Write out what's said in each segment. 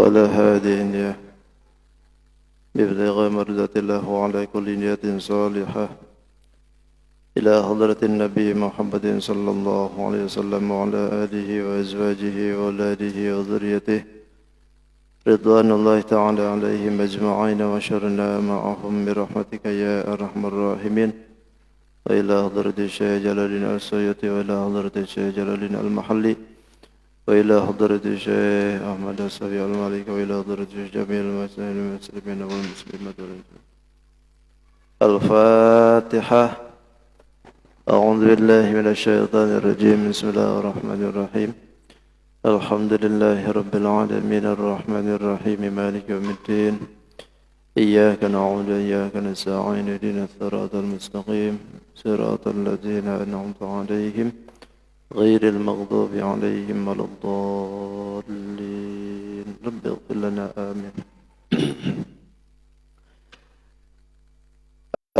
وعلى هذه النية بابتغاء مرضات الله وعلى كل نية صالحة إلى حضرة النبي محمد صلى الله عليه وسلم وعلى آله وأزواجه وأولاده وذريته رضوان الله تعالى عليهم أجمعين وشرنا معهم برحمتك يا أرحم الراحمين وإلى حضرة الشيخ جلال السيوطي وإلى حضرة الشيخ جلال المحلي وإلى حضرة الشيخ أحمد الصفي المالك وإلى حضرة الشيخ جميع المسلمين والمسلمات الفاتحة. أعوذ بالله من الشيطان الرجيم. بسم الله الرحمن الرحيم. الحمد لله رب العالمين الرحمن الرحيم مالك يوم الدين إياك نعبد وإياك نستعين اهدنا الصراط المستقيم صراط الذين أنعمت عليهم غير المغضوب عليهم ولا الضالين. رب اغفر لنا آمين.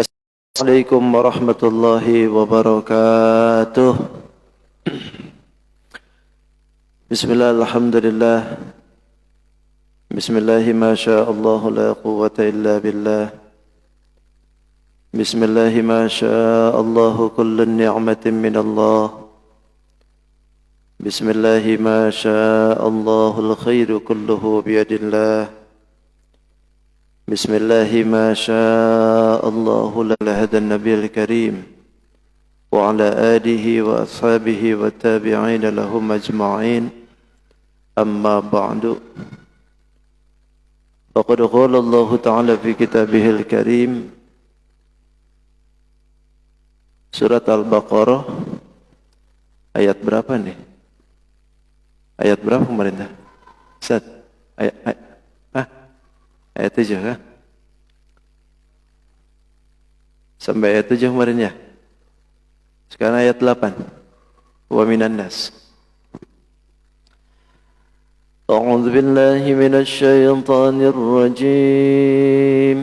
Assalamualaikum warahmatullahi wabarakatuh. Bismillah, alhamdulillah. Bismillahi ma sya Allah la quwwata illa billah. Bismillahi ma sya Allah kullu ni'matin min Allah. Bismillahi ma sya Allahul khairu kulluhu biyadillah. Bismillahi ma sya Allahu la hadan nabiyil karim wa ala alihi wa ashabihi wa tabi'in lahum ajma'in. Amma ba'du. Faqad qala Allah ta'ala fi kitabihil karim surat Al-Baqarah ayat berapa nih? Ayat berapa kemarin dah? Ustaz, ayat 7 kan? Sampai ayat 7 kemarin ya? Sekarang ayat 8. Wa minan nas. A'udzu billahi minasy syaithanir rajim.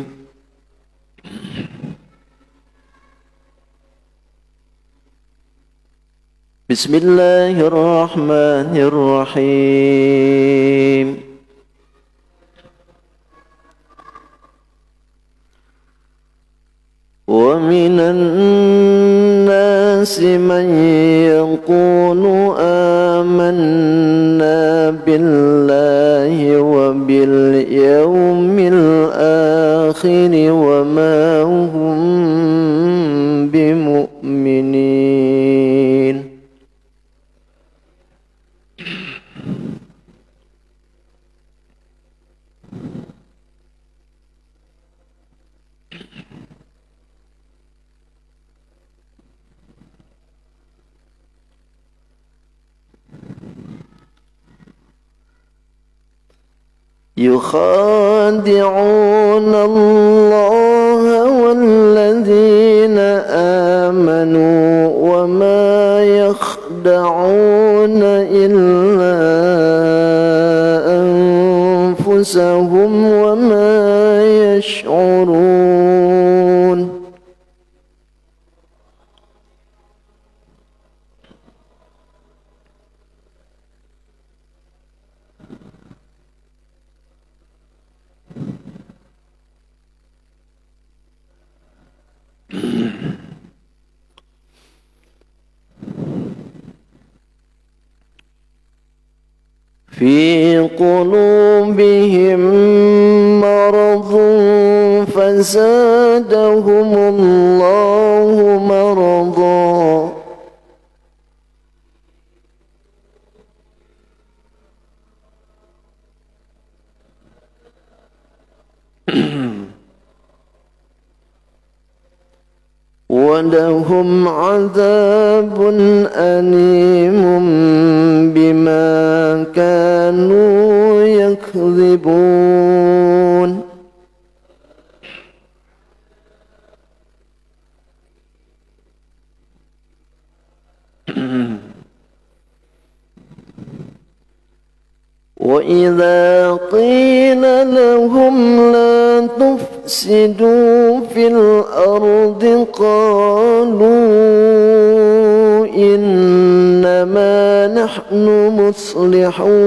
Bismillahirrahmanirrahim. ومن الناس من يقول آمنا بالله وباليوم الآخر وما هم بمؤمنين. يخادعون الله والذين آمنوا وما يخدعون إلا أنفسهم وما يشعرون. في قلوبهم مرض فزادهم الله مرضا. ولهم عذاب أليم بما كانوا يكذبون. وإذا قيل لهم لا تفسدوا في الأرض قالوا إنما نحن مصلحون.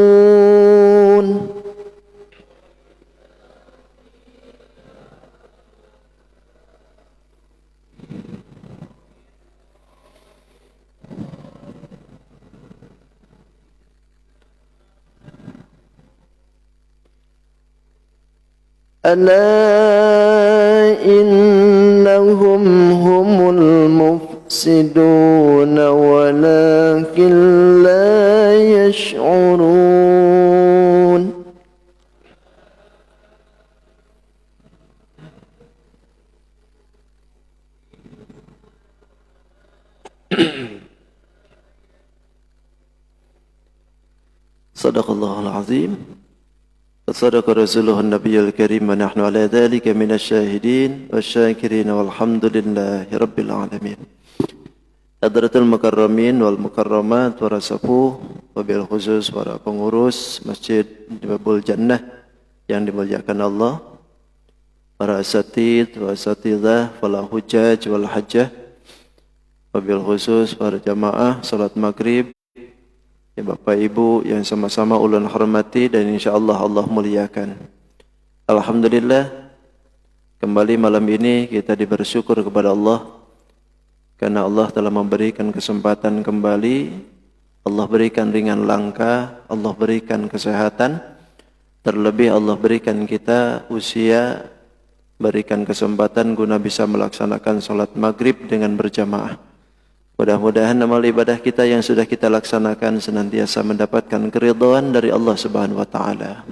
ألا إنهم هم المفسدون ولكن لا يشعرون. Sadaqallahul azim. Sadaqa Rasulullah Nabiyul Karim wa nahnu ala dhalika minasyahidin wasyakirin walhamdulillahi rabbil alamin. Hadratul mukarramin wal mukarramat para sepuh, wabil khusus para pengurus Masjid Babul Jannah yang dimuliakan Allah, para asatidz wa asatidzah wal hujjaj wal hajjah, wabil khusus para jamaah salat maghrib, ya Bapak Ibu yang sama-sama ulun hormati dan insyaallah Allah muliakan. Alhamdulillah, kembali malam ini kita bersyukur kepada Allah karena Allah telah memberikan kesempatan kembali. Allah berikan ringan langkah, Allah berikan kesehatan, terlebih Allah berikan kita usia, berikan kesempatan guna bisa melaksanakan salat maghrib dengan berjamaah. Mudah-mudahan amal ibadah kita yang sudah kita laksanakan senantiasa mendapatkan keridhaan dari Allah Subhanahu wa taala.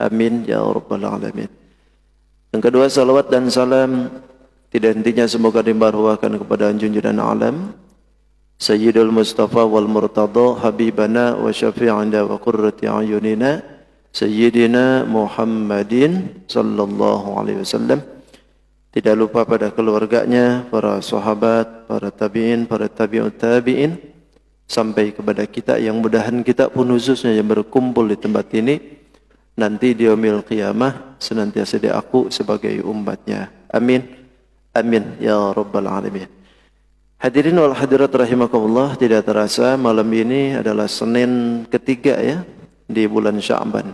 Amin ya rabbal alamin. Yang kedua, salawat dan salam tidak hentinya semoga dibarwakan kepada junjungan alam Sayyidul Mustafa wal Murtada habibana wa syafi'ina wa qurrati ayunina Sayyidina Muhammadin sallallahu alaihi wasallam. Tidak lupa pada keluarganya, para sahabat, para tabi'in, para tabi'ut tabi'in, sampai kepada kita yang mudahan kita pun khususnya yang berkumpul di tempat ini nanti di yaumil qiyamah senantiasa diaku sebagai umatnya. Amin. Amin ya rabbal alamin. Hadirin wal hadirat rahimakumullah, tidak terasa malam ini adalah Senin ketiga ya di bulan Sya'ban.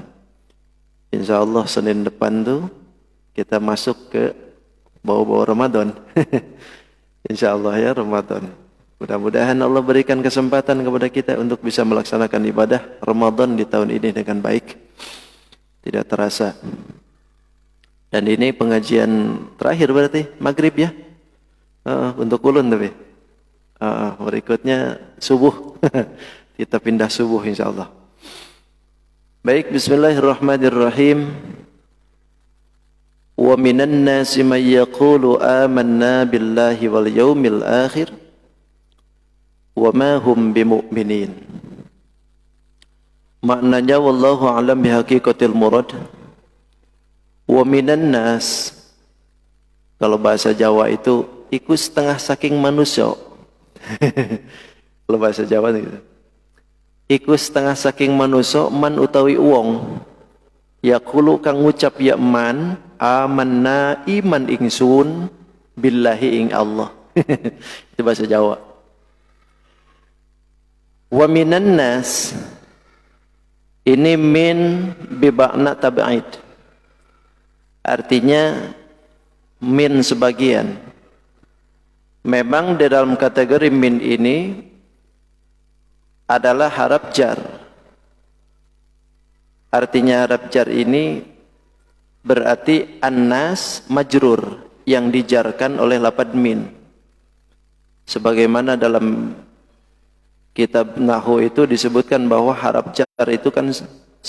Insyaallah Senin depan tuh kita masuk ke bawa-bawa Ramadan. Insyaallah ya Ramadan. Mudah-mudahan Allah berikan kesempatan kepada kita untuk bisa melaksanakan ibadah Ramadan di tahun ini dengan baik. Tidak terasa. Dan ini pengajian terakhir berarti maghrib ya. Untuk ulun tapi. Berikutnya subuh. Kita pindah subuh insyaallah. Baik, bismillahirrahmanirrahim. Wa minan nasi man yaqulu amanna billahi wal yaumil akhir wa ma hum bimu'minin. Maknanya wallahu a'lam bihaqiqatil murad. Wa minan nas, kalau bahasa Jawa itu iku setengah saking manusia. Kalau bahasa Jawa itu iku setengah saking manusia man utawi uwong yaqulu kang ngucap ya man amanna iman ingsun billahi ing Allah. Itu bahasa Jawa. Wa minan nas ini min bibakna tab'id. Artinya min sebagian. Memang di dalam kategori min ini adalah haraf jar. Artinya haraf jar ini berarti annas majrur yang dijarkan oleh lafaz min. Sebagaimana dalam kitab Nahwu itu disebutkan bahwa haraf jar itu kan 9.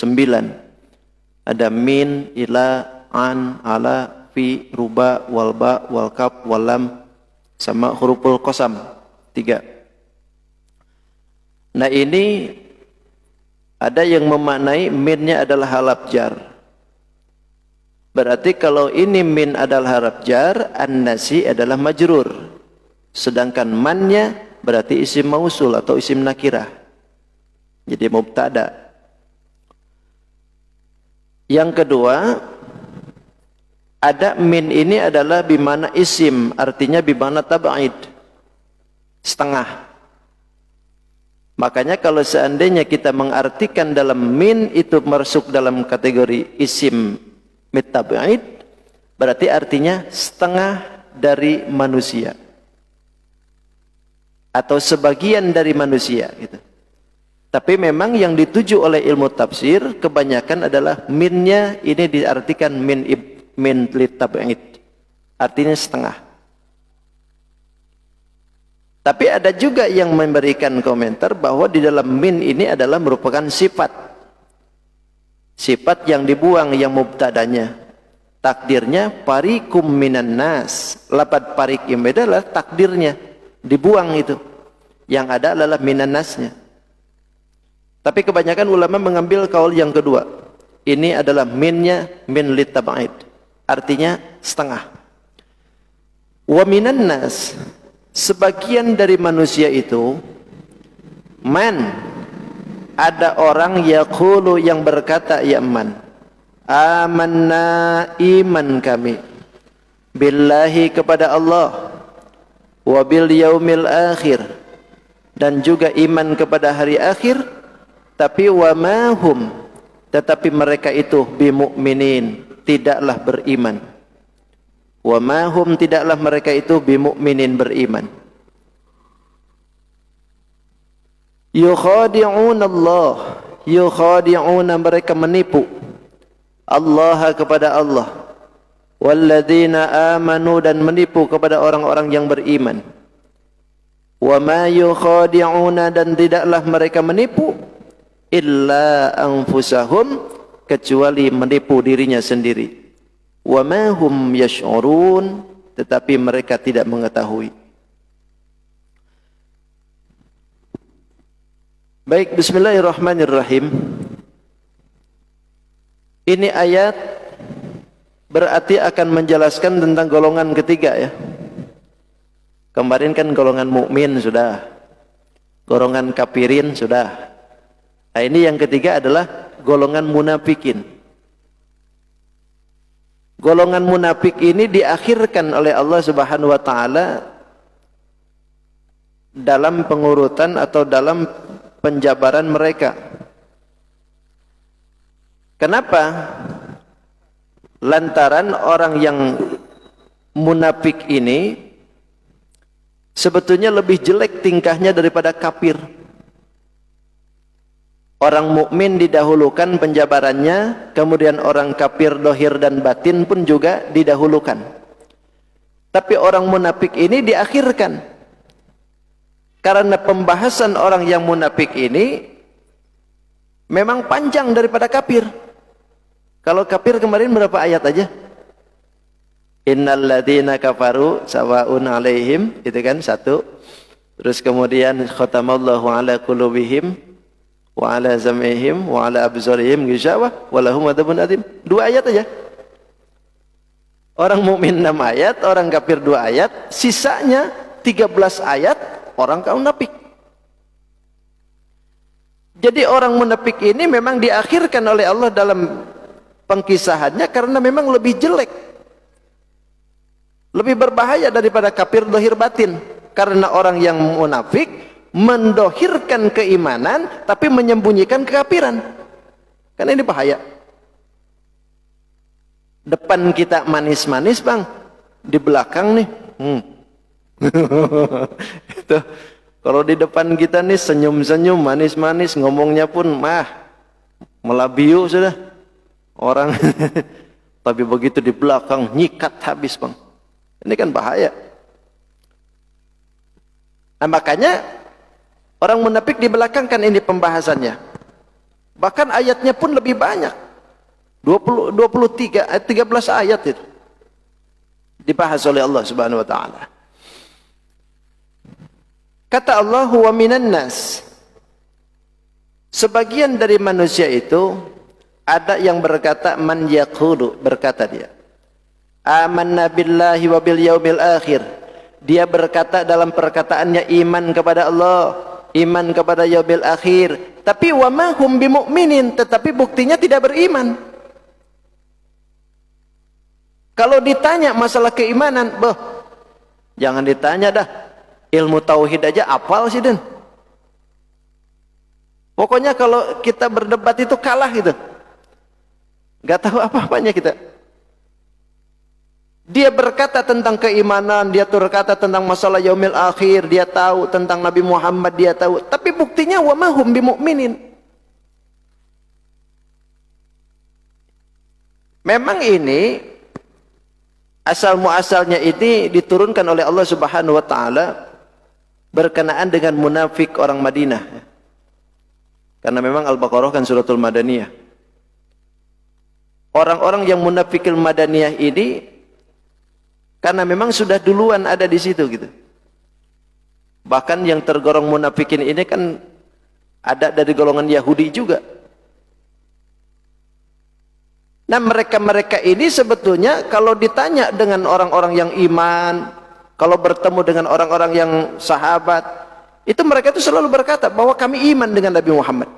Ada min, ila, an, ala, fi, ruba, walba, walkaf, walam, sama huruful qasam 3. Nah ini ada yang memaknai minnya adalah haraf jar. Berarti kalau ini min adalah haraf jar, an-nasi adalah majrur. Sedangkan mannya berarti isim mausul atau isim nakirah. Jadi mubtada. Yang kedua, ada min ini adalah bimana isim, artinya bimana tab'id, setengah. Makanya kalau seandainya kita mengartikan dalam min itu masuk dalam kategori isim mitab'id, berarti artinya setengah dari manusia atau sebagian dari manusia gitu. Tapi memang yang dituju oleh ilmu tafsir kebanyakan adalah minnya ini diartikan min litab'id, artinya setengah. Tapi ada juga yang memberikan komentar bahwa di dalam min ini adalah merupakan sifat yang dibuang, yang mubtadanya. Takdirnya parikum minan nas. Lafaz parikim adalah takdirnya, dibuang itu. Yang ada adalah minan nasnya. Tapi kebanyakan ulama mengambil kaul yang kedua. Ini adalah minnya min litab'id, artinya setengah. Wa minan nas, sebagian dari manusia itu, man, ada orang yaqulu yang berkata, ya man, amanna, iman kami, billahi, kepada Allah, wa bil yaumil akhir, dan juga iman kepada hari akhir, tapi wa mahum, tetapi mereka itu bimu'minin, tidaklah beriman. Wa mahum, tidaklah mereka itu bimu'minin, beriman. Yukhadi'una Allah, yukhadi'una, mereka menipu Allah, kepada Allah, walladzina amanu, dan menipu kepada orang-orang yang beriman. Wa ma yukhadi'una, dan tidaklah mereka menipu illa anfusahum, kecuali menipu dirinya sendiri. Wa ma hum yash'urun, tetapi mereka tidak mengetahui. Baik, bismillahirrahmanirrahim. Ini ayat berarti akan menjelaskan tentang golongan ketiga ya. Kemarin kan golongan mukmin sudah, golongan kafirin sudah. Nah, ini yang ketiga adalah golongan munafikin. Golongan munafik ini diakhirkan oleh Allah Subhanahu wa taala dalam pengurutan atau dalam penjabaran mereka. Kenapa? Lantaran orang yang munafik ini sebetulnya lebih jelek tingkahnya daripada kafir. Orang mukmin didahulukan penjabarannya, kemudian orang kafir dohir dan batin pun juga didahulukan. Tapi orang munafik ini diakhirkan. Karena pembahasan orang yang munafik ini memang panjang daripada kafir. Kalau kafir kemarin berapa ayat aja? Innal ladzina kafaru sawaun alaihim, itu kan satu. Terus kemudian khatamallahu ala qulubihim wa ala zam'ihim wa ala absarihim ghishawah wa lahum adzabun adzim. 2 ayat aja. Orang mukmin 6 ayat, orang kafir 2 ayat, sisanya 13 ayat orang munafik. Jadi orang munafik ini memang diakhirkan oleh Allah dalam pengkisahannya karena memang lebih jelek, lebih berbahaya daripada kafir dohir batin. Karena orang yang munafik mendohirkan keimanan tapi menyembunyikan kekafiran. Kan ini bahaya. Depan kita manis-manis bang, di belakang nih itu, kalau di depan kita nih senyum-senyum manis-manis, ngomongnya pun melabiu sudah orang tapi begitu di belakang nyikat habis bang. Ini kan bahaya. Nah, makanya orang munafik di belakang kan ini pembahasannya. Bahkan ayatnya pun lebih banyak. 13 ayat itu dibahas oleh Allah Subhanahu wa taala. Kata Allah, wa minan nas, sebagian dari manusia itu ada yang berkata, man yaqulu, berkata dia, amanna billahi wa bil yaumil akhir. Dia berkata dalam perkataannya iman kepada Allah, iman kepada yaumil akhir, tapi wa ma hum bimu'minin, tetapi buktinya tidak beriman. Kalau ditanya masalah keimanan, jangan ditanya dah. Ilmu tauhid aja apal sih, Den. Pokoknya kalau kita berdebat itu kalah gitu. Gak tahu apa-apanya kita. Dia berkata tentang keimanan, dia berkata tentang masalah yaumil akhir, dia tahu tentang Nabi Muhammad, dia tahu. Tapi buktinya wa ma hum bimu'minin. Memang ini asal muasalnya ini diturunkan oleh Allah Subhanahu wa taala berkenaan dengan munafik orang Madinah. Karena memang Al-Baqarah kan suratul Madaniyah. Orang-orang yang munafikil Madaniyah ini karena memang sudah duluan ada di situ gitu. Bahkan yang tergolong munafikin ini kan ada dari golongan Yahudi juga. Nah mereka-mereka ini sebetulnya kalau ditanya dengan orang-orang yang iman, kalau bertemu dengan orang-orang yang sahabat, itu mereka itu selalu berkata bahwa kami iman dengan Nabi Muhammad.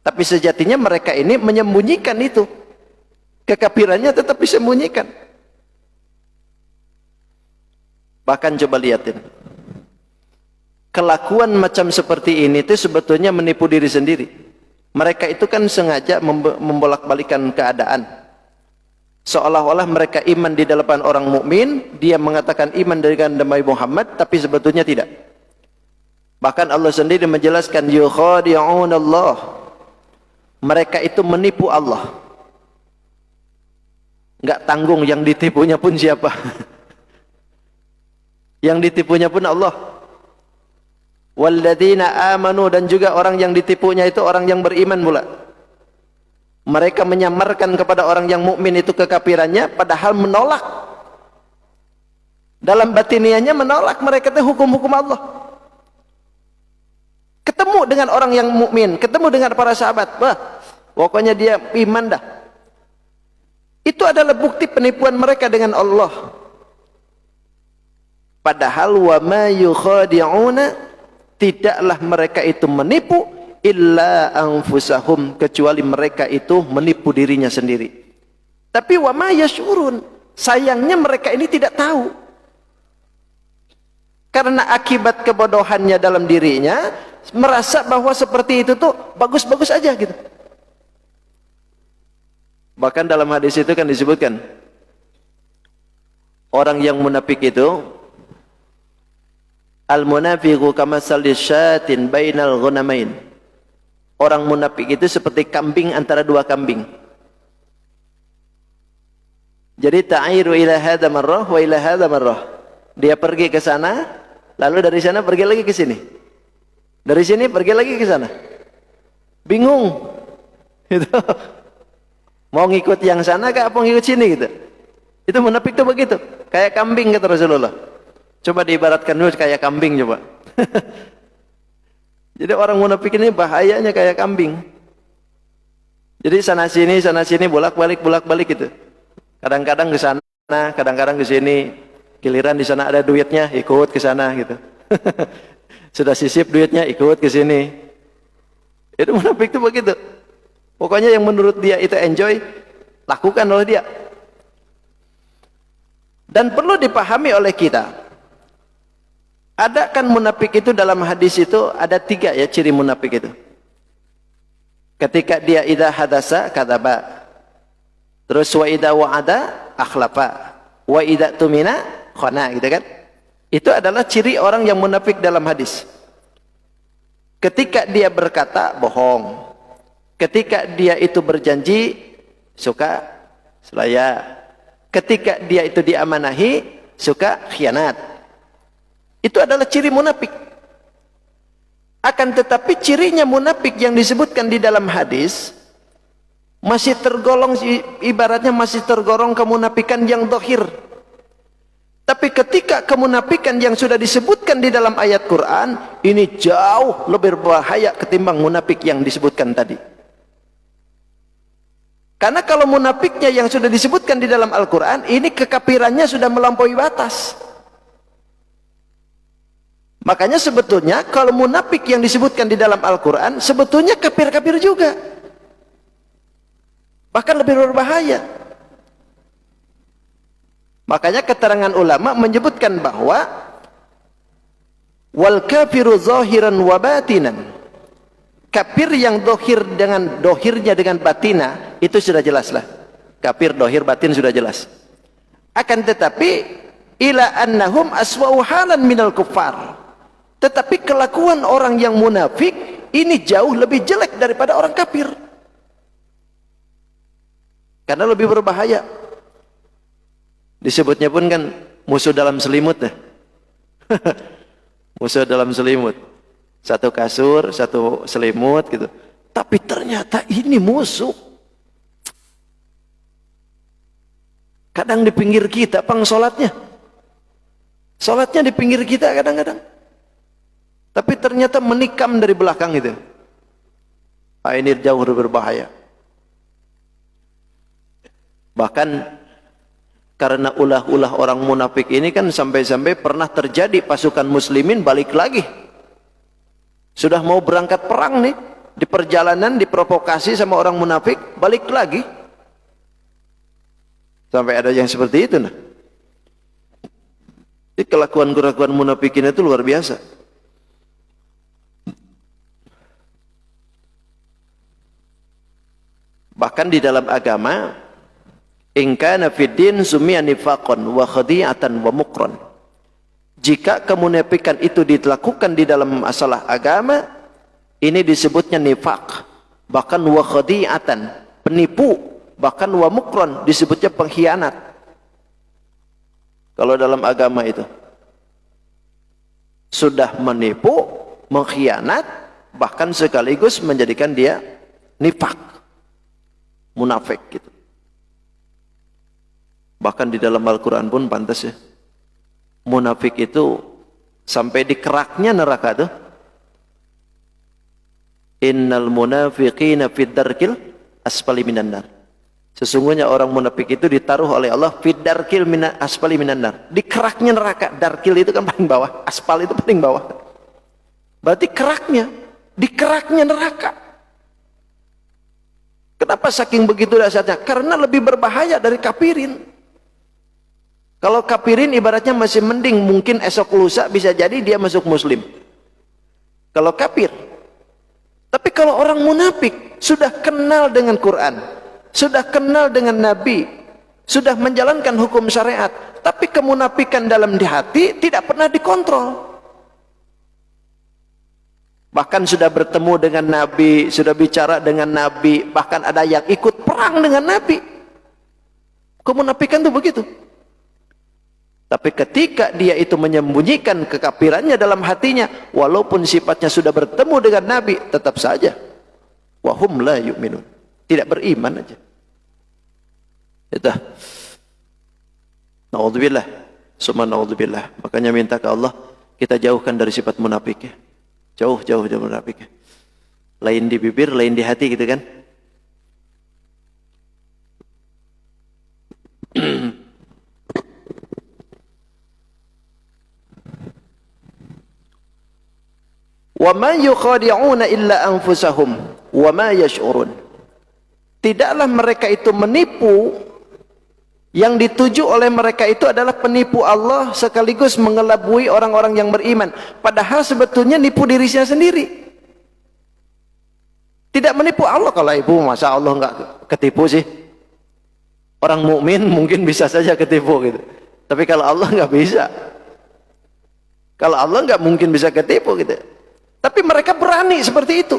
Tapi sejatinya mereka ini menyembunyikan itu. Kekafirannya tetap disembunyikan. Bahkan coba lihatin. Kelakuan macam seperti ini itu sebetulnya menipu diri sendiri. Mereka itu kan sengaja membolak-balikan keadaan. Seolah-olah mereka iman di depan orang mukmin, dia mengatakan iman dengan Nabi Muhammad, tapi sebetulnya tidak. Bahkan Allah sendiri menjelaskan yukhadi'un Allah. Mereka itu menipu Allah. Enggak tanggung yang ditipunya pun siapa. Yang ditipunya pun Allah. Walladzina amanu, dan juga orang yang ditipunya itu orang yang beriman pula. Mereka menyamarkan kepada orang yang mukmin itu kekafirannya, padahal menolak. Dalam batiniahnya menolak mereka itu hukum-hukum Allah. Ketemu dengan orang yang mukmin, ketemu dengan para sahabat, wah, pokoknya dia iman dah. Itu adalah bukti penipuan mereka dengan Allah. Padahal wa ma yukhadi'una, tidaklah mereka itu menipu illa anfusahum, kecuali mereka itu menipu dirinya sendiri. Tapi wa ma yash'urun, sayangnya mereka ini tidak tahu. Karena akibat kebodohannya dalam dirinya, merasa bahwa seperti itu tuh bagus-bagus aja gitu. Bahkan dalam hadis itu kan disebutkan orang yang munafik itu al-munafiqu kamathali syatin bainal ghanamain. Orang munafik itu seperti kambing antara dua kambing. Jadi ta'iru ila hadza marrah wa ila hadza marrah. Dia pergi ke sana, lalu dari sana pergi lagi ke sini. Dari sini pergi lagi ke sana. Bingung. Itu mau ngikut yang sana kah apa ngikut sini gitu. Itu munafik itu begitu, kayak kambing kata Rasulullah. Coba diibaratkan dulu kayak kambing coba. Jadi orang munafik ini bahayanya kayak kambing. Jadi sana sini bolak-balik gitu. Kadang-kadang ke sana, kadang-kadang ke sini. Giliran di sana ada duitnya, ikut ke sana gitu. Sudah sisip duitnya, ikut ke sini. Itu munafik itu begitu. Pokoknya yang menurut dia itu enjoy, lakukan oleh dia. Dan perlu dipahami oleh kita. Ada kan munafik itu dalam hadis itu ada 3 ya ciri munafik itu. Ketika dia idza hadasa kadzaba. Terus wa idza wa'ada akhlafa. Wa idza tumina khana gitu kan. Itu adalah ciri orang yang munafik dalam hadis. Ketika dia berkata bohong. Ketika dia itu berjanji suka selaya. Ketika dia itu diamanahi suka khianat. Itu adalah ciri munafik. Akan tetapi cirinya munafik yang disebutkan di dalam hadis masih tergolong, ibaratnya masih tergolong kemunafikan yang zahir. Tapi ketika kemunafikan yang sudah disebutkan di dalam ayat Quran ini jauh lebih berbahaya ketimbang munafik yang disebutkan tadi. Karena kalau munafiknya yang sudah disebutkan di dalam Al-Quran, ini kekafirannya sudah melampaui batas. Makanya sebetulnya kalau munafik yang disebutkan di dalam Al-Quran, sebetulnya kafir-kafir juga. Bahkan lebih berbahaya. Makanya keterangan ulama menyebutkan bahwa wal kafiru zahiran wa batinan. Kafir yang dohir dengan dohirnya dengan batina itu sudah jelaslah. Kafir dohir batin sudah jelas. Akan tetapi ila annahum aswa'u halan minal kuffar. Tetapi kelakuan orang yang munafik ini jauh lebih jelek daripada orang kafir. Karena lebih berbahaya. Disebutnya pun kan musuh dalam selimut ya. Musuh dalam selimut. Satu kasur, satu selimut gitu. Tapi ternyata ini musuh. Kadang di pinggir kita, pang sholatnya. Sholatnya di pinggir kita kadang-kadang. Tapi ternyata menikam dari belakang itu. Ini jauh lebih berbahaya. Bahkan karena ulah-ulah orang munafik ini kan sampai-sampai pernah terjadi pasukan muslimin balik lagi. Sudah mau berangkat perang nih, di perjalanan diprovokasi sama orang munafik, balik lagi. Sampai ada yang seperti itu nah. Jadi kelakuan-kelakuan munafikin itu luar biasa. Bahkan di dalam agama, in kana fid din summiya nifaqan wa khadi'atan wa mukran. Jika kemunafikan itu dilakukan di dalam masalah agama, ini disebutnya nifaq, bahkan wa khadi'atan, penipu, bahkan wa mukran, disebutnya pengkhianat. Kalau dalam agama itu sudah menipu, mengkhianat, bahkan sekaligus menjadikan dia nifaq, munafik gitu. Bahkan di dalam Al-Quran pun pantas ya, munafik itu sampai di keraknya neraka tuh, innal munafiqina fid darkil asfali minan nar. Sesungguhnya orang munafik itu ditaruh oleh Allah fid darkil asfali minan nar, di keraknya neraka. Darkil itu kan paling bawah, aspal itu paling bawah, berarti keraknya, di keraknya neraka. Kenapa saking begitu dahsyatnya? Karena lebih berbahaya dari kafirin. Kalau kafirin ibaratnya masih mending, mungkin esok lusa bisa jadi dia masuk muslim. Kalau kafir. Tapi kalau orang munafik sudah kenal dengan Quran, sudah kenal dengan Nabi, sudah menjalankan hukum syariat, tapi kemunafikan dalam di hati tidak pernah dikontrol. Bahkan sudah bertemu dengan Nabi, sudah bicara dengan Nabi, bahkan ada yang ikut perang dengan Nabi. Kemunafikan itu begitu. Tapi ketika dia itu menyembunyikan kekafirannya dalam hatinya, walaupun sifatnya sudah bertemu dengan Nabi, tetap saja wahum la yu'minun, tidak beriman aja. Itu naudzubillah, summa naudzubillah. Makanya minta ke Allah kita jauhkan dari sifat munafik ya. Jauh munafik ya. Lain di bibir, lain di hati gitu kan. Wa ma yukhadi'una illa anfusahum wa ma yash'urun. Tidaklah mereka itu menipu, yang dituju oleh mereka itu adalah penipu Allah sekaligus mengelabui orang-orang yang beriman, padahal sebetulnya nipu dirinya sendiri. Tidak menipu Allah. Kalau ibu masa Allah enggak ketipu sih? Orang mukmin mungkin bisa saja ketipu gitu. Tapi kalau Allah enggak bisa. Kalau Allah enggak mungkin bisa ketipu gitu. Tapi mereka berani seperti itu.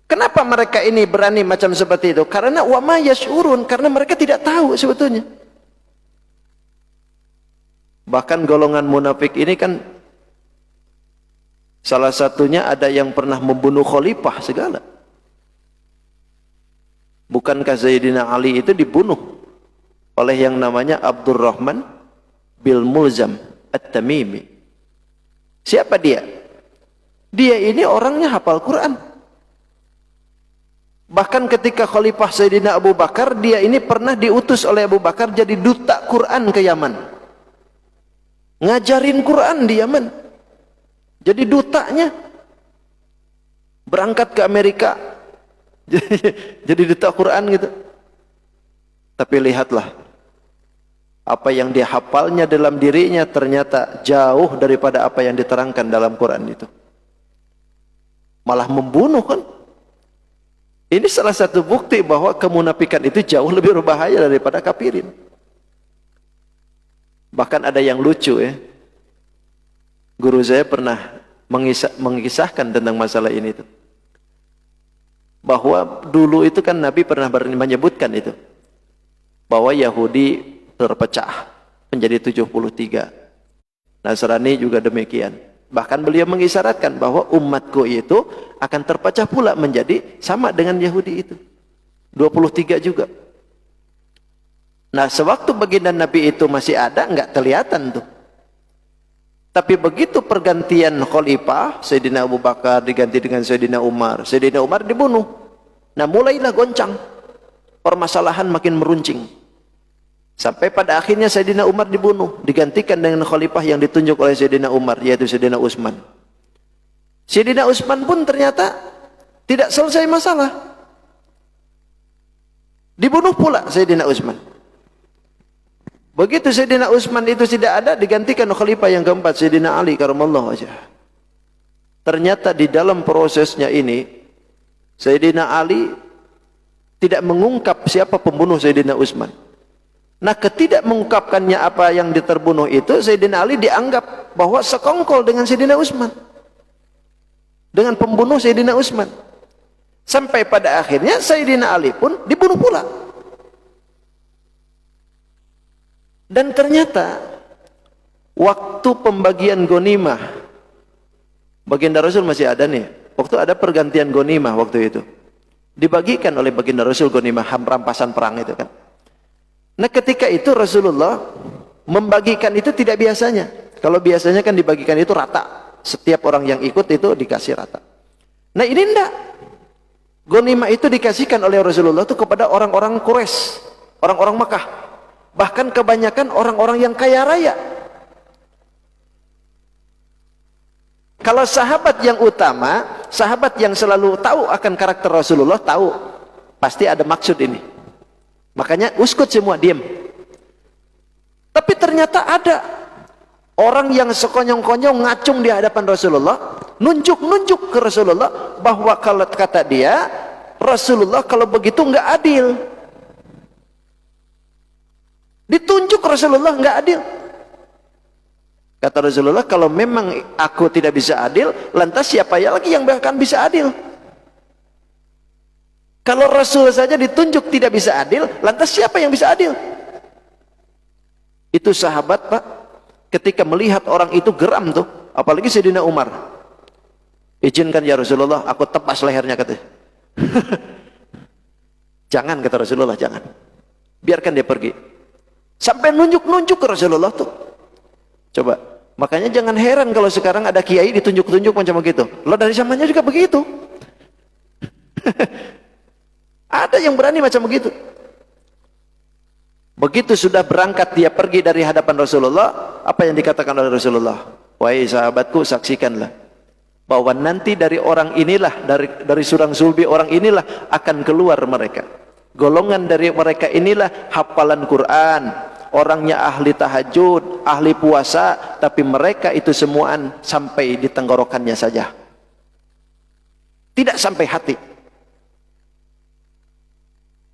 Kenapa mereka ini berani macam seperti itu? Karena wa ma yash'urun, karena mereka tidak tahu sebetulnya. Bahkan golongan munafik ini kan salah satunya ada yang pernah membunuh khalifah segala. Bukankah Sayyidina Ali itu dibunuh oleh yang namanya Abdurrahman bil Mulzam At-Tamimi? Siapa dia? Dia ini orangnya hafal Quran. Bahkan ketika Khalifah Sayyidina Abu Bakar, dia ini pernah diutus oleh Abu Bakar jadi duta Quran ke Yaman. Ngajarin Quran di Yaman. Jadi dutanya. Berangkat ke Amerika. Jadi duta Quran gitu. Tapi lihatlah, apa yang dia hafalnya dalam dirinya ternyata jauh daripada apa yang diterangkan dalam Quran itu. Malah membunuh kan. Ini salah satu bukti bahwa kemunafikan itu jauh lebih berbahaya daripada kafirin. Bahkan ada yang lucu ya. Guru saya pernah mengisahkan tentang masalah ini itu. Bahwa dulu itu kan Nabi pernah menyebutkan itu. bahwa Yahudi terpecah menjadi 73. Nasrani juga demikian. Bahkan beliau mengisyaratkan bahwa umatku itu akan terpecah pula menjadi sama dengan Yahudi itu. 23 juga. Nah, sewaktu baginda Nabi itu masih ada, enggak kelihatan tuh. Tapi begitu pergantian khalifah, Sayyidina Abu Bakar diganti dengan Sayyidina Umar. Sayyidina Umar dibunuh. Nah, mulailah goncang. Permasalahan makin meruncing. Sampai pada akhirnya Sayyidina Umar dibunuh. Digantikan dengan khalifah yang ditunjuk oleh Sayyidina Umar, yaitu Sayyidina Utsman. Sayyidina Utsman pun ternyata tidak selesai masalah. Dibunuh pula Sayyidina Utsman. Begitu Sayyidina Utsman itu tidak ada, digantikan khalifah yang keempat, Sayyidina Ali karamallahu wajhah. Ternyata di dalam prosesnya ini, Sayyidina Ali tidak mengungkap siapa pembunuh Sayyidina Utsman. Nah, ketidakmengungkapkannya apa yang diterbunuh itu, Sayyidina Ali dianggap bahwa sekongkol dengan Sayyidina Utsman, dengan pembunuh Sayyidina Utsman. Sampai pada akhirnya Sayyidina Ali pun dibunuh pula. Dan ternyata waktu pembagian ghanimah, baginda Rasul masih ada nih. Waktu ada pergantian ghanimah waktu itu, dibagikan oleh baginda Rasul ghanimah, rampasan perang itu kan. Nah, ketika itu Rasulullah membagikan itu tidak biasanya. Kalau biasanya kan dibagikan itu rata, setiap orang yang ikut itu dikasih rata. Nah, ini enggak. Ghanimah itu dikasihkan oleh Rasulullah itu kepada orang-orang Quraisy, orang-orang Makkah. Bahkan kebanyakan orang-orang yang kaya raya. Kalau sahabat yang utama, sahabat yang selalu tahu akan karakter Rasulullah, tahu pasti ada maksud ini. Makanya uskut semua, diam. Tapi ternyata ada orang yang sekonyong-konyong ngacung di hadapan Rasulullah, nunjuk-nunjuk ke Rasulullah bahwa kalau kata dia, Rasulullah kalau begitu enggak adil. Ditunjuk Rasulullah enggak adil. Kata Rasulullah, kalau memang aku tidak bisa adil, lantas siapa lagi yang akan bisa adil? Kalau Rasul saja ditunjuk tidak bisa adil, lantas siapa yang bisa adil? Itu sahabat, Pak, ketika melihat orang itu geram tuh, apalagi Sayyidina Umar. Izinkan ya Rasulullah, aku tepas lehernya, katanya. Jangan, kata Rasulullah, jangan. Biarkan dia pergi. Sampai nunjuk-nunjuk ke Rasulullah tuh. Coba, makanya jangan heran kalau sekarang ada kiai ditunjuk-tunjuk macam begitu. Lo dari zamannya juga begitu. Ada yang berani macam begitu. Begitu sudah berangkat dia pergi dari hadapan Rasulullah, apa yang dikatakan oleh Rasulullah? Wahai sahabatku, saksikanlah bahwa nanti dari orang inilah, dari surang sulbi orang inilah akan keluar mereka. Golongan dari mereka inilah hafalan Quran, orangnya ahli tahajud, ahli puasa, tapi mereka itu semuaan sampai di tenggorokannya saja, tidak sampai hati.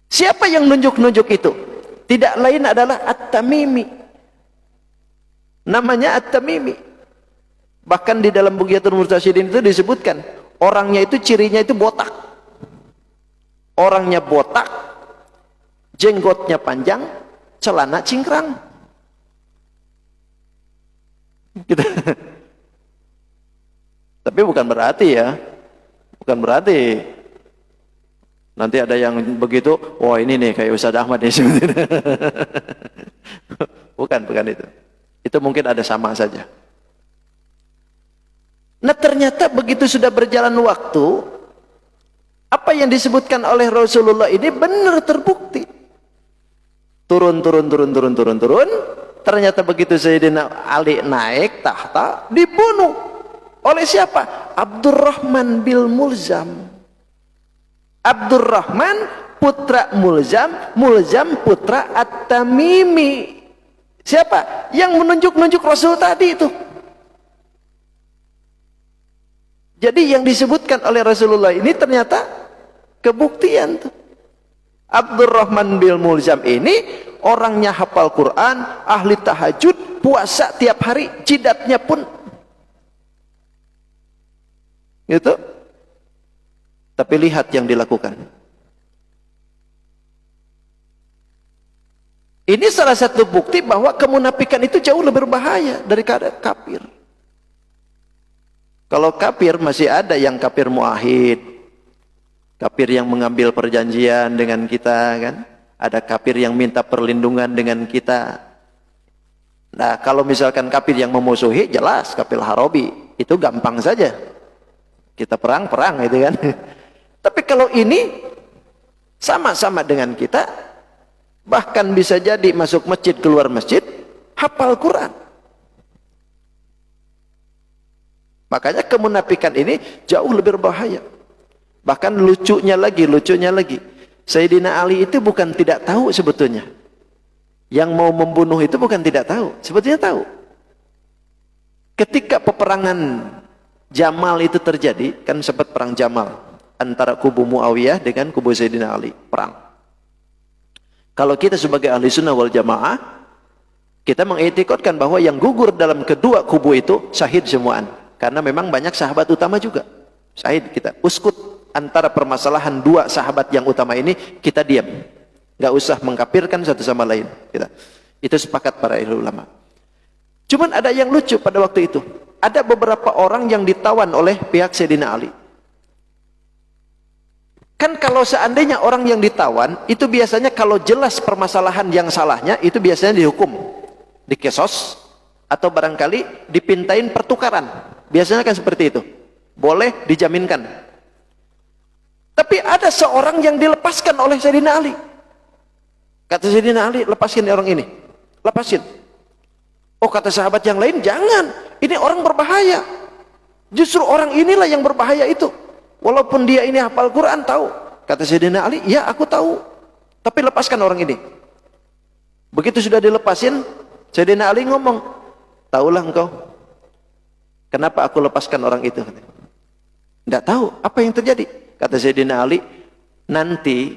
Siapa yang nunjuk-nunjuk itu? Tidak lain adalah At-Tamimi. Namanya At-Tamimi. Bahkan di dalam Bugyatul Murtasyidin itu disebutkan, orangnya itu cirinya itu botak. Orangnya botak, jenggotnya panjang, celana cingkrang. Gitu. Tapi bukan berarti ya, bukan berarti nanti ada yang begitu, wah ini nih kayak Ustaz Ahmad nih. Bukan itu. Itu mungkin ada sama saja. Nah, ternyata begitu sudah berjalan waktu, apa yang disebutkan oleh Rasulullah ini benar terbukti. Turun. Ternyata begitu Sayyidina Ali naik tahta, dibunuh. Oleh siapa? Abdurrahman bin Mulzam. Abdurrahman putra Mulzam, Mulzam putra At-Tamimi. Siapa? Yang menunjuk-nunjuk Rasul tadi itu. Jadi yang disebutkan oleh Rasulullah ini ternyata kebuktian tuh. Abdurrahman bin Mulzam ini orangnya hafal Quran, ahli tahajud, puasa tiap hari, jidatnya pun gitu. Tapi lihat yang dilakukan. Ini salah satu bukti bahwa kemunafikan itu jauh lebih berbahaya daripada kafir. Kalau kafir masih ada yang kafir muahid, kafir yang mengambil perjanjian dengan kita, kan? Ada kafir yang minta perlindungan dengan kita. Nah, kalau misalkan kafir yang memusuhi, jelas kafir harabi, itu gampang saja. Kita perang itu kan. Tapi kalau ini sama-sama dengan kita, bahkan bisa jadi masuk masjid, keluar masjid, hafal Quran. Makanya kemunafikan ini jauh lebih berbahaya. Bahkan lucunya lagi, Sayyidina Ali itu bukan tidak tahu sebetulnya. Yang mau membunuh itu bukan tidak tahu, sebetulnya tahu. Ketika peperangan Jamal itu terjadi, kan sempat perang Jamal antara kubu Muawiyah dengan kubu Sayyidina Ali, perang. Kalau kita sebagai ahli sunnah wal jamaah, kita mengiktikadkan bahwa yang gugur dalam kedua kubu itu syahid semuaan. Karena memang banyak sahabat utama juga. Syahid kita. Uskut antara permasalahan dua sahabat yang utama ini, kita diam. Nggak usah mengkafirkan satu sama lain. Itu sepakat para ulama. Cuman ada yang lucu pada waktu itu. Ada beberapa orang yang ditawan oleh pihak Sayyidina Ali. Kan kalau seandainya orang yang ditawan, itu biasanya kalau jelas permasalahan yang salahnya, itu biasanya dihukum, dikesos, atau barangkali dipintain pertukaran. Biasanya kan seperti itu. Boleh dijaminkan. Tapi ada seorang yang dilepaskan oleh Sayyidina Ali. Kata Sayyidina Ali, lepasin orang ini. Lepasin. Oh, kata sahabat yang lain, jangan. Ini orang berbahaya. Justru orang inilah yang berbahaya itu. Walaupun dia ini hafal Quran, tahu. Kata Sayyidina Ali, ya aku tahu. Tapi lepaskan orang ini. Begitu sudah dilepasin, Sayyidina Ali ngomong, taulah engkau, kenapa aku lepaskan orang itu? Tidak tahu apa yang terjadi. Kata Sayyidina Ali, nanti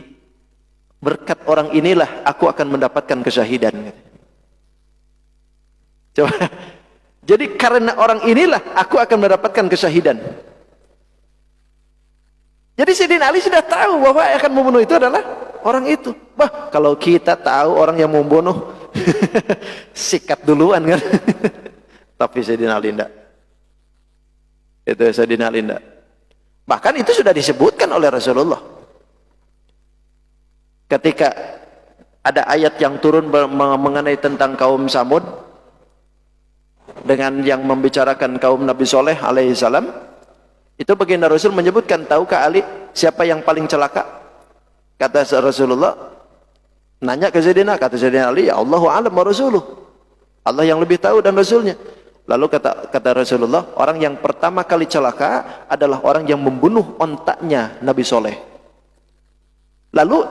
berkat orang inilah aku akan mendapatkan kesyahidan. Coba. Jadi karena orang inilah aku akan mendapatkan kesyahidan. Jadi Sayyidina Ali sudah tahu bahwa yang akan membunuh itu adalah orang itu. Bah, kalau kita tahu orang yang membunuh, sikat duluan kan. Tapi Sayyidina Ali tidak. Itu Sayyidina Ali tidak. Bahkan itu sudah disebutkan oleh Rasulullah. Ketika ada ayat yang turun mengenai tentang kaum Samud, dengan yang membicarakan kaum Nabi Soleh alaihi salam, itu baginda Rasul menyebutkan, tahukah Ali siapa yang paling celaka? Kata Rasulullah, nanya ke Sayyidina, kata Sayyidina Ali, ya Allahu a'lam wa rasuluh. Allah yang lebih tahu dan Rasulnya. Lalu kata Rasulullah, orang yang pertama kali celaka adalah orang yang membunuh ontaknya Nabi Soleh. Lalu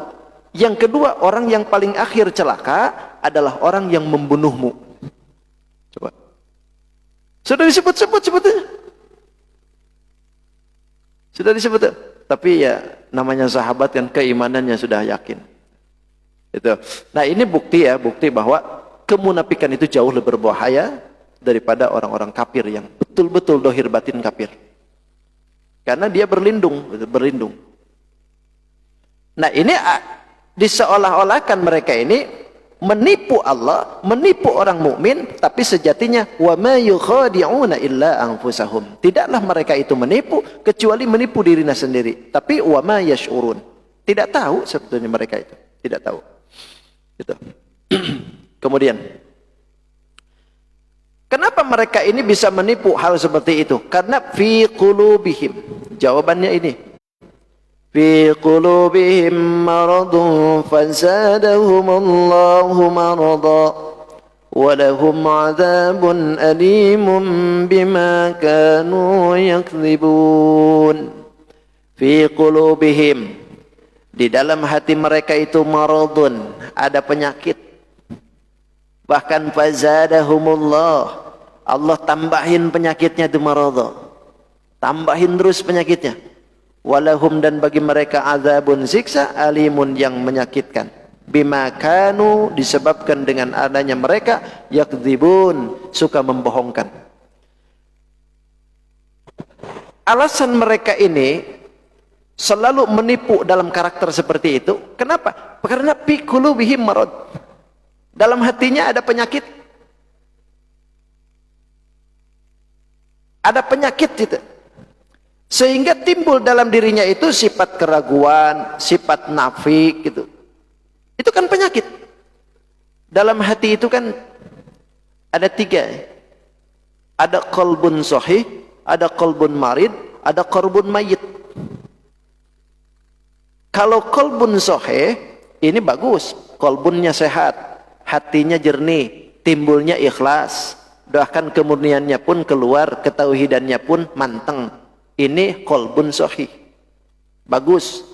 yang kedua, orang yang paling akhir celaka adalah orang yang membunuhmu. Coba. Sudah disebut-sebut sebetulnya. Sudah disebut. Tapi ya namanya sahabat kan keimanannya sudah yakin. Itu. Nah, ini bukti ya, bukti bahwa kemunafikan itu jauh lebih berbahaya daripada orang-orang kafir yang betul-betul dohir batin kafir. Karena dia berlindung. Nah, ini diseolah-olahkan mereka ini menipu Allah, menipu orang mukmin, tapi sejatinya wa ma yukhadi'una illa anfusahum. Tidaklah mereka itu menipu kecuali menipu dirinya sendiri. Tapi wa ma yash'urun. Tidak tahu sebetulnya mereka itu, tidak tahu. Gitu. Kemudian kenapa mereka ini bisa menipu hal seperti itu? Karena fi qulubihim. Jawabannya ini. Fi qulubihim maradun fazadahumullahu marada wa lahum 'adzabun alimun bima kanu yakdzibun. Fi qulubihim, di dalam hati mereka itu maradun, ada penyakit. Bahkan fazadahumullah, Allah tambahin penyakitnya itu marada. Tambahin terus penyakitnya. Walahum, dan bagi mereka azabun, siksa, alimun, yang menyakitkan. Bima kanu, disebabkan dengan adanya mereka yakdzibun, suka membohongkan. Alasan mereka ini selalu menipu dalam karakter seperti itu. Kenapa? Karena fi qulubihim marad. Dalam hatinya ada penyakit. Ada penyakit gitu. Sehingga timbul dalam dirinya itu sifat keraguan, sifat nafik gitu. Itu kan penyakit. Dalam hati itu kan ada 3. Ada qalbun sahih, ada qalbun marid, ada qalbun mayit. Kalau qalbun sahih, ini bagus. Qalbunnya sehat, hatinya jernih, timbulnya ikhlas. Bahkan kemurniannya pun keluar, ketauhidannya pun manteng. Ini qalbun sahih. Bagus.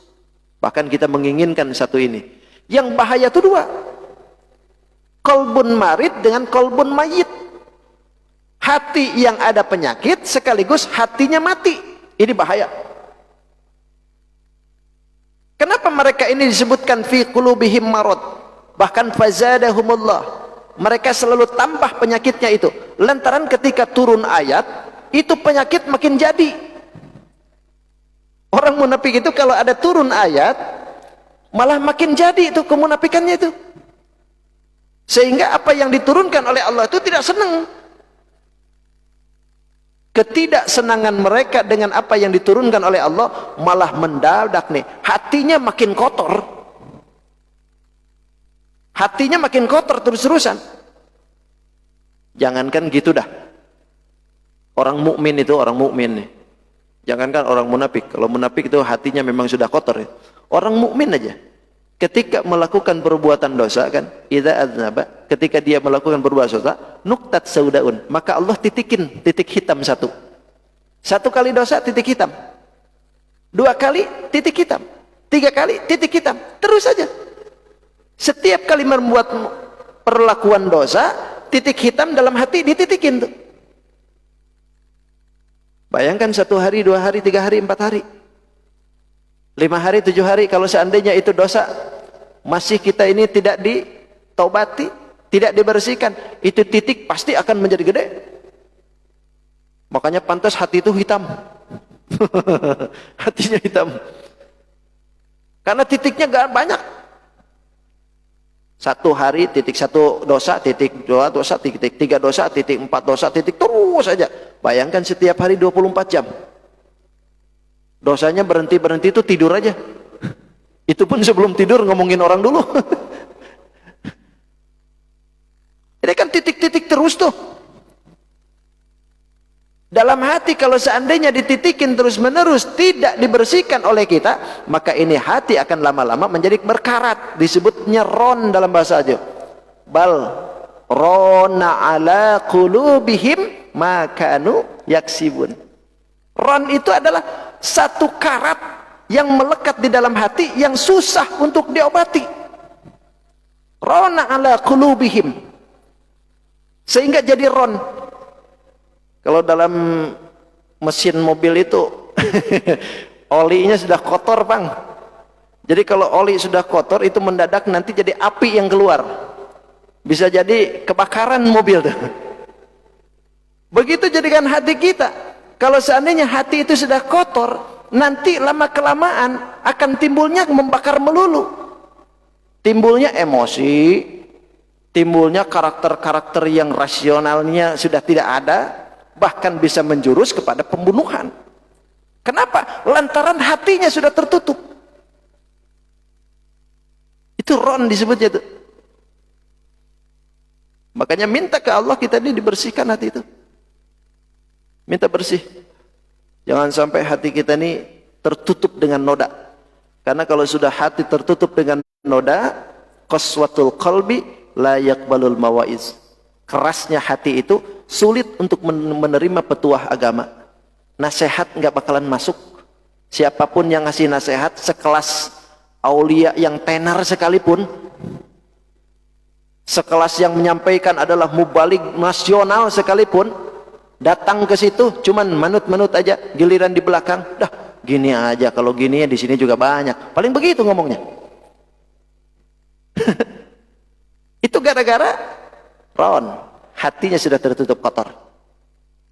Bahkan kita menginginkan satu ini. Yang bahaya itu 2. Qalbun marid dengan qalbun mayit. Hati yang ada penyakit sekaligus hatinya mati. Ini bahaya. Kenapa mereka ini disebutkan fi qulubihim marad? Bahkan fazadahumullah. Mereka selalu tambah penyakitnya itu. Lantaran ketika turun ayat, itu penyakit makin jadi. Orang munafik itu kalau ada turun ayat, malah makin jadi itu kemunafikannya itu. Sehingga apa yang diturunkan oleh Allah itu tidak senang. Ketidaksenangan mereka dengan apa yang diturunkan oleh Allah malah mendadak nih. Hatinya makin kotor. Hatinya makin kotor terus-terusan. Jangankan gitu dah. Orang mukmin itu orang mukmin nih. Jangankan orang munafik. Kalau munafik itu hatinya memang sudah kotor ya. Orang mukmin aja ketika melakukan perbuatan dosa kan, idza aznaba, ketika dia melakukan perbuatan dosa, nuktat saudaun, maka Allah titikin titik hitam 1. 1 kali dosa titik hitam. 2 kali titik hitam. 3 kali titik hitam. Terus saja. Setiap kali membuat perlakuan dosa, titik hitam dalam hati dititikin tuh. Bayangkan 1 hari, 2 hari, 3 hari, 4 hari, 5 hari, 7 hari. Kalau seandainya itu dosa masih kita ini tidak ditaubati, tidak dibersihkan, itu titik pasti akan menjadi gede. Makanya pantas hati itu hitam. Hatinya hitam. Karena titiknya gak banyak. 1 hari titik 1 dosa, titik 2 dosa, titik 3 dosa, titik 4 dosa, titik terus saja. Bayangkan setiap hari 24 jam. Dosanya berhenti-berhenti itu tidur aja. Itu pun sebelum tidur ngomongin orang dulu. Ini kan titik-titik terus tuh. Dalam hati kalau seandainya dititikin terus-menerus tidak dibersihkan oleh kita, maka ini hati akan lama-lama menjadi berkarat. Disebutnya ron dalam bahasa Jawa. Bal rona ala qulubihim ma kanu yaksibun. Ron itu adalah satu karat yang melekat di dalam hati yang susah untuk diobati. Rona ala qulubihim. Sehingga jadi ron. Kalau dalam mesin mobil itu olinya sudah kotor, Bang. Jadi kalau oli sudah kotor itu mendadak nanti jadi api yang keluar. Bisa jadi kebakaran mobil tuh. Begitu jadikan hati kita. Kalau seandainya hati itu sudah kotor, nanti lama-kelamaan akan timbulnya membakar melulu. Timbulnya emosi, timbulnya karakter-karakter yang rasionalnya sudah tidak ada, bahkan bisa menjurus kepada pembunuhan. Kenapa? Lantaran hatinya sudah tertutup. Itu ron disebutnya itu. Makanya minta ke Allah kita ini dibersihkan hati itu. Minta bersih. Jangan sampai hati kita ini tertutup dengan noda. Karena kalau sudah hati tertutup dengan noda, qaswatul qalbi la yaqbalul mawaiz. Kerasnya hati itu sulit untuk menerima petuah agama. Nasihat nggak bakalan masuk. Siapapun yang ngasih nasihat sekelas aulia yang tenar sekalipun, sekelas yang menyampaikan adalah mubalik nasional sekalipun, datang ke situ cuman manut-manut aja, giliran di belakang dah gini aja, kalau gini di sini juga banyak, paling begitu ngomongnya. Itu gara-gara ron, hatinya sudah tertutup kotor.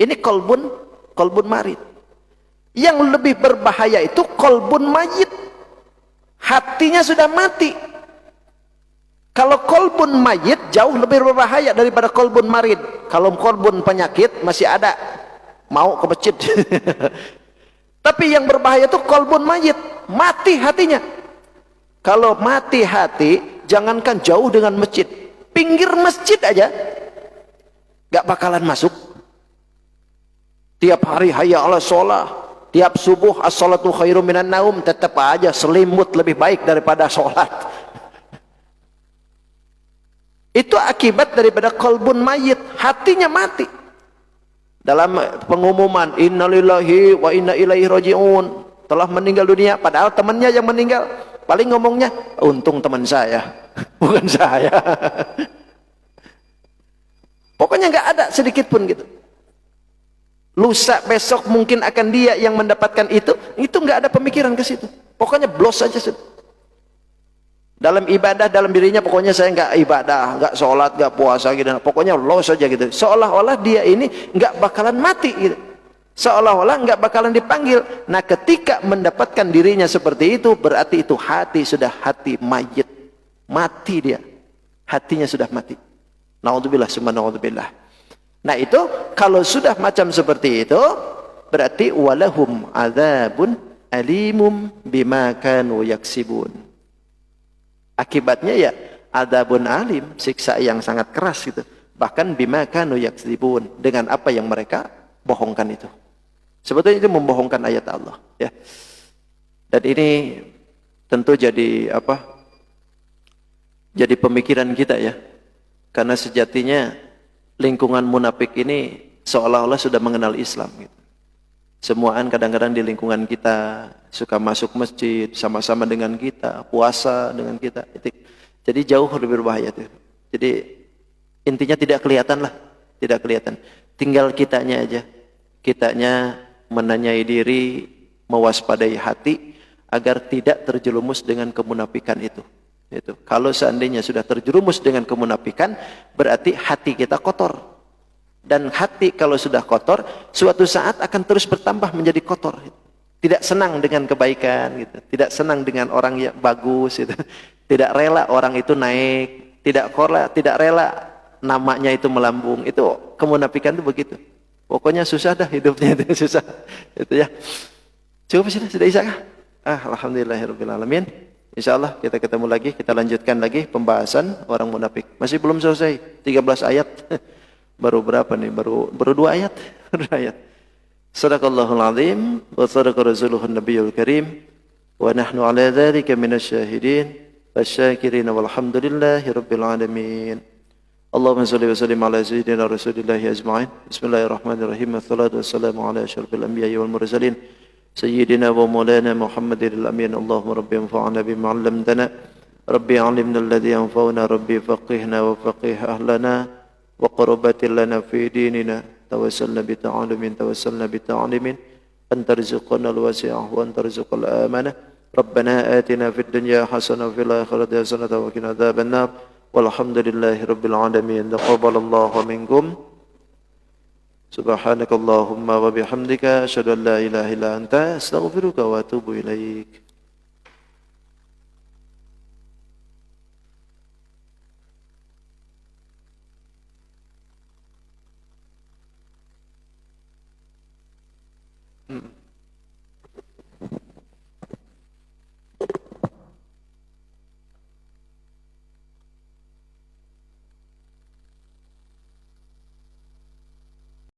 Ini kolbun marid. Yang lebih berbahaya itu kolbun mayit, hatinya sudah mati. Kalau kolbun mayit jauh lebih berbahaya daripada kolbun marid. Kalau kolbun penyakit masih ada, mau ke masjid. Tapi yang berbahaya itu kolbun mayit, mati hatinya. Kalau mati hati, jangankan jauh dengan masjid, pinggir masjid aja gak bakalan masuk. Tiap hari hayya ala sholah, tiap subuh as-salatu khairum minan naum, tetap aja selimut lebih baik daripada sholat. Itu akibat daripada kolbun mayit, hatinya mati. Dalam pengumuman innalillahi wa inna ilaihi raji'un, telah meninggal dunia, padahal temannya yang meninggal. Paling ngomongnya, untung teman saya, bukan saya. Pokoknya nggak ada sedikit pun gitu. Lusa besok mungkin akan dia yang mendapatkan itu nggak ada pemikiran ke situ. Pokoknya blos saja situ. Dalam ibadah, dalam dirinya pokoknya saya nggak ibadah, nggak sholat, nggak puasa gitu. Pokoknya los saja gitu. Seolah-olah dia ini nggak bakalan mati gitu. Seolah-olah nggak bakalan dipanggil. Nah, ketika mendapatkan dirinya seperti itu, berarti itu hati sudah hati mayit. Mati dia. Hatinya sudah mati. Naudzubillah summa naudzubillah. Nah, itu kalau sudah macam seperti itu, berarti walahum adzabun alimum bima kanu yaksibun. Akibatnya ya adzabun alim, siksa yang sangat keras gitu. Bahkan bima kanu yaksibun, dengan apa yang mereka bohongkan itu. Sebetulnya itu membohongkan ayat Allah, ya. Dan ini tentu jadi apa? Jadi pemikiran kita ya. Karena sejatinya lingkungan munafik ini seolah-olah sudah mengenal Islam gitu. Semuaan kadang-kadang di lingkungan kita suka masuk masjid sama-sama dengan kita, puasa dengan kita. Jadi jauh lebih berbahaya tuh. Jadi intinya tidak kelihatan lah, tidak kelihatan. Tinggal kitanya aja. Kitanya menanyai diri, mewaspadai hati agar tidak terjerumus dengan kemunafikan itu. Itu. Kalau seandainya sudah terjerumus dengan kemunafikan, berarti hati kita kotor. Dan hati kalau sudah kotor, suatu saat akan terus bertambah menjadi kotor. Tidak senang dengan kebaikan, gitu. Tidak senang dengan orang yang bagus, gitu. Tidak rela orang itu naik, tidak rela namanya itu melambung. Itu kemunafikan itu begitu. Pokoknya susah dah hidupnya itu susah. Itu ya. Cukup sudah isa kah? Alhamdulillahirabbil alamin. Insyaallah kita ketemu lagi, kita lanjutkan lagi pembahasan orang munafik. Masih belum selesai, 13 ayat. Baru berapa nih? Baru 2 ayat. 2 ayat. Shadaqallahul azim wa shadaqa rasuluhun nabiyul karim wa nahnu ala dzalika minasyahidin wasyakirin walhamdulillahi rabbil alamin. Allahumma shalli wa sallim ala sayyidina rasulillahi ajma'in. Bismillahirrahmanirrahim. Wassalatu wassalamu ala asyrafil anbiya'i wal mursalin sayyidina wa maulana Muhammadil amin. Allahumma rabbi anfa'na bima 'allamtana. Rabbi 'allimna alladhi yanfa'una. Rabbi faqihna wa faqih ahlana. وقربت لنا في ديننا توسلنا بتعلم أن ترزقنا الواسع وأن ترزق الآمنة ربنا آتنا في الدنيا حسنة وفي الآخرة حسنة وقنا عذاب النار والحمد لله رب العالمين تقبل الله منكم سبحانك اللهم وبحمدك أشهد أن لا إله إلا أنت أستغفرك وأتوب إليك